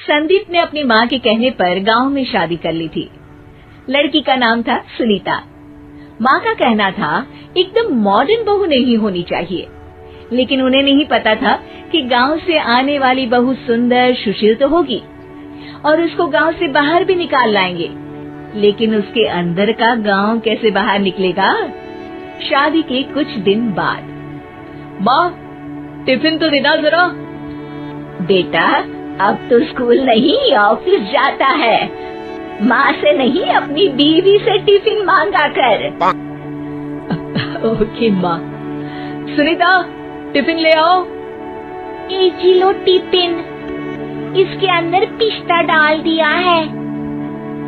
संदीप ने अपनी माँ के कहने पर गांव में शादी कर ली थी। लड़की का नाम था सुनीता। माँ का कहना था एकदम मॉडर्न बहू नहीं होनी चाहिए, लेकिन उन्हें नहीं पता था कि गांव से आने वाली बहू सुंदर सुशील तो होगी और उसको गांव से बाहर भी निकाल लाएंगे, लेकिन उसके अंदर का गांव कैसे बाहर निकलेगा। शादी के कुछ दिन बाद, माँ टिफिन तो देना जरा। बेटा अब तो स्कूल नहीं ऑफिस जाता है, माँ से नहीं अपनी बीवी से टिफिन मांगा कर। ओके माँ। सुनीता टिफिन ले आओ। जी लो टिफिन, इसके अंदर पिस्ता डाल दिया है।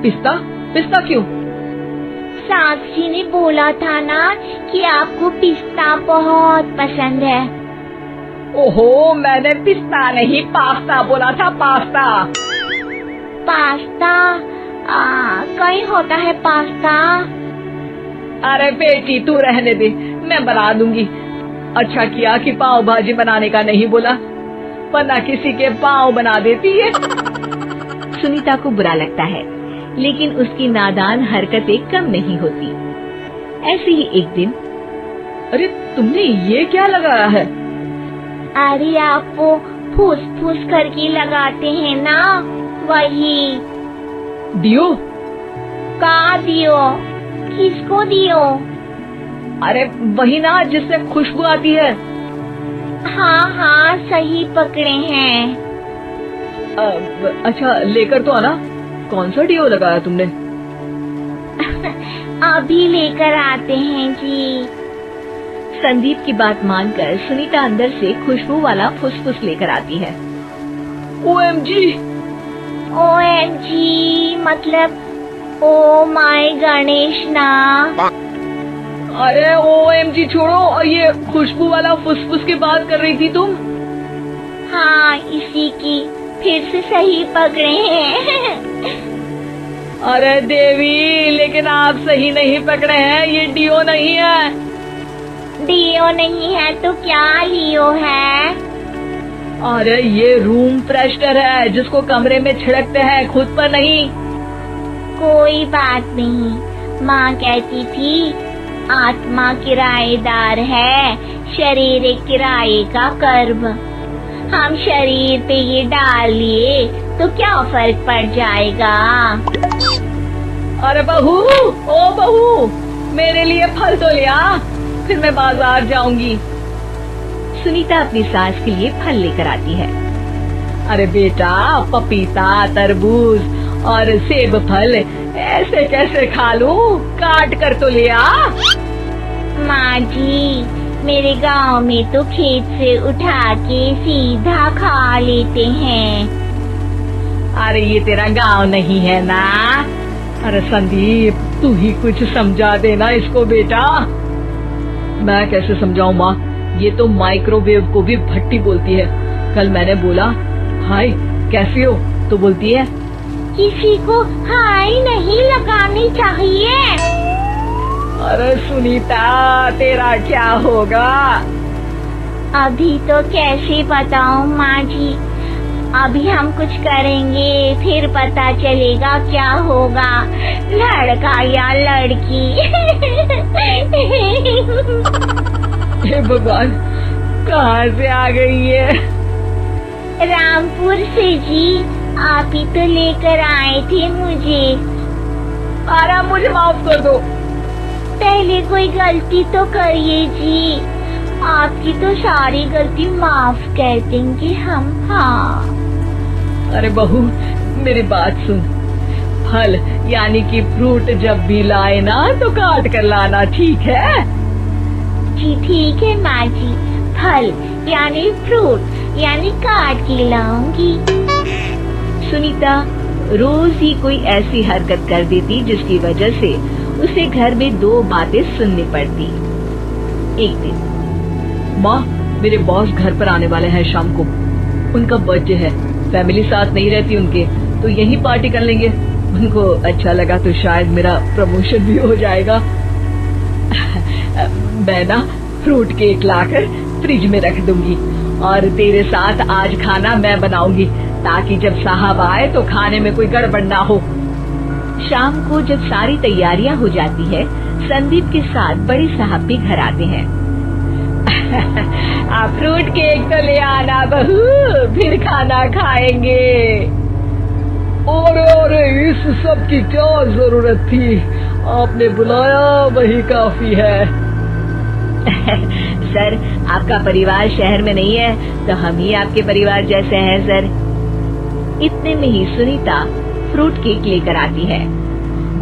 पिस्ता? पिस्ता क्यों? सास जी ने बोला था ना कि आपको पिस्ता बहुत पसंद है। ओहो, मैंने पिस्ता नहीं पास्ता बोला था, पास्ता। पास्ता? कहीं होता है पास्ता? अरे बेटी तू रहने दे, मैं बना दूंगी। अच्छा किया कि पाव भाजी बनाने का नहीं बोला, वरना किसी के पाव बना देती है। सुनीता को बुरा लगता है, लेकिन उसकी नादान हरकतें कम नहीं होती। ऐसे ही एक दिन, अरे तुमने ये क्या लगाया है? अरे आप वो फूस फूस करके लगाते हैं ना, वही। दियो? का दियो? किसको दियो? अरे वही ना जिससे खुशबू आती है। हाँ सही पकड़े हैं। अच्छा लेकर तो आना। कौन सा डियो लगाया तुमने? अभी लेकर आते हैं जी। संदीप की बात मानकर सुनीता अंदर से खुशबू वाला फुसफुस लेकर आती है। OMG! OMG मतलब ओ माय गणेश ना। अरे OMG छोड़ो, और ये खुशबू वाला फुसफुस की बात कर रही थी तुम? हाँ इसी की, फिर से सही पकड़े हैं। अरे देवी, लेकिन आप सही नहीं पकड़े हैं, ये डियो नहीं है। डियो नहीं है तो क्या लियो है? अरे ये रूम फ्रेशनर है, जिसको कमरे में छिड़कते हैं, खुद पर नहीं। कोई बात नहीं, माँ कहती थी आत्मा किराएदार है, शरीर एक किराए का कर्म। हम शरीर पे ये डाल लिए तो क्या फर्क पड़ जाएगा। अरे बहू, ओ बहू, मेरे लिए फल तो ले आ, फिर मैं बाजार जाऊंगी। सुनीता अपनी सास के लिए फल लेकर आती है। अरे बेटा, पपीता, तरबूज और सेब फल ऐसे कैसे खा लूं? काट कर तो ले आ। माँ जी, मेरे गांव में तो खेत से उठा के सीधा खा लेते हैं। अरे ये तेरा गांव नहीं है ना। अरे संदीप, तू ही कुछ समझा देना इसको बेटा। मैं कैसे समझाऊं माँ, ये तो माइक्रोवेव को भी भट्टी बोलती है। कल मैंने बोला हाय कैसी हो, तो बोलती है किसी को हाय नहीं लगानी चाहिए। अरे सुनीता, तेरा क्या होगा? अभी तो कैसे बताऊं माँ जी, अभी हम कुछ करेंगे फिर पता चलेगा क्या होगा, लड़का या लड़की। हे भगवान, कहाँ से आ गई है? रामपुर से जी, आप ही तो लेकर आए थे मुझे। अरे मुझे माफ कर दो। पहले कोई गलती तो करिए जी, आपकी तो सारी गलती माफ कर देंगे हम। हाँ अरे बहू, मेरी बात सुन, फल यानी कि फ्रूट जब भी लाए ना तो काट कर लाना, ठीक है? जी ठीक है माँ जी, फल यानी फ्रूट यानी काट के लाऊंगी। सुनीता रोज ही कोई ऐसी हरकत कर देती जिसकी वजह से उसे घर में दो बातें सुननी पड़ती। एक दिन, माँ मेरे बॉस घर पर आने वाले हैं शाम को, उनका बर्थडे है, फैमिली साथ नहीं रहती उनके, तो यही पार्टी कर लेंगे। उनको अच्छा लगा तो शायद मेरा प्रमोशन भी हो जाएगा। मैं ना फ्रूट केक लाकर फ्रिज में रख दूंगी और तेरे साथ आज खाना मैं बनाऊंगी, ताकि जब साहब आए तो खाने में कोई गड़बड़ ना हो। शाम को जब सारी तैयारियां हो जाती है, संदीप के साथ बड़े साहब भी घर आते हैं। आप फ्रूट केक तो ले आना बहू, फिर खाना खाएंगे। अरे इस सब की क्या जरूरत थी, आपने बुलाया वही काफी है। सर, आपका परिवार शहर में नहीं है तो हम ही आपके परिवार जैसे हैं सर। इतने में ही सुनीता फ्रूट केक लेकर आती है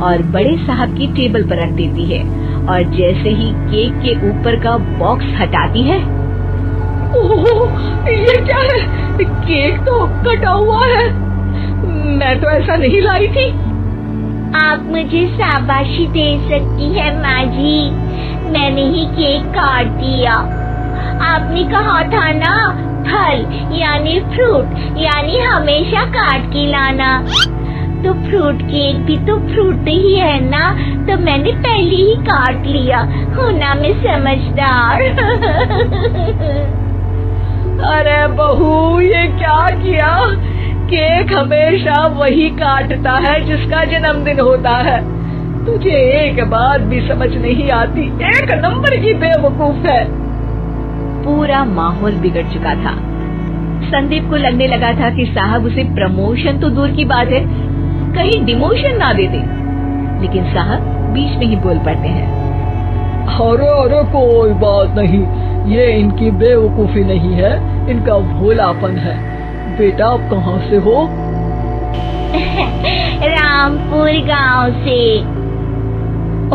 और बड़े साहब की टेबल पर रख देती है, और जैसे ही केक के ऊपर का बॉक्स हटाती है, ओह, ये क्या है? केक तो कटा हुआ है, मैं तो ऐसा नहीं लाई थी। आप मुझे शाबाशी दे सकती है माँ जी, मैंने ही केक काट दिया। आपने कहा था ना, फल यानी फ्रूट यानी हमेशा काट के लाना, तो फ्रूट केक भी तो फ्रूट ही है ना, तो मैंने पहले ही काट लिया। होना मैं समझदार। अरे बहू, ये क्या किया? केक हमेशा वही काटता है जिसका जन्मदिन होता है। तुझे एक बात भी समझ नहीं आती, एक नंबर की बेवकूफ है। पूरा माहौल बिगड़ चुका था। संदीप को लगने लगा था कि साहब उसे प्रमोशन तो दूर की बात है, कहीं डिमोशन ना दे दे, लेकिन साहब बीच में ही बोल पड़ते हैं। अरे कोई बात नहीं, ये इनकी बेवकूफी नहीं है, इनका भोलापन है। बेटा आप कहाँ से हो? रामपुर गांव से।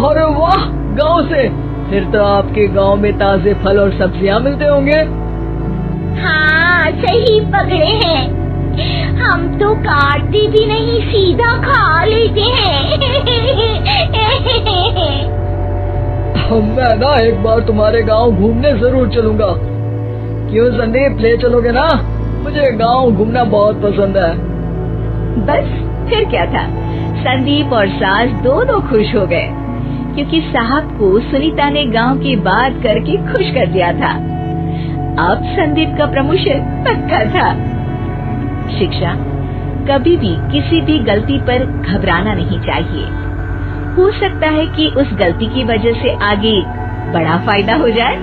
अरे वाह, गांव से? फिर तो आपके गांव में ताजे फल और सब्जियां मिलते होंगे। हाँ, सही पकड़े हैं, हम तो काटते भी नहीं, सीधा खा लेते हैं। मैं ना एक बार तुम्हारे गांव घूमने जरूर चलूंगा। क्यों संदीप, ले चलोगे ना? मुझे गांव घूमना बहुत पसंद है। बस फिर क्या था, संदीप और सास दोनों खुश हो गए, क्योंकि साहब को सुनीता ने गांव की बात करके खुश कर दिया था। अब संदीप का प्रमोशन पक्का था। शिक्षा, कभी भी किसी भी गलती पर घबराना नहीं चाहिए। हो सकता है कि उस गलती की वजह से आगे बड़ा फायदा हो जाए।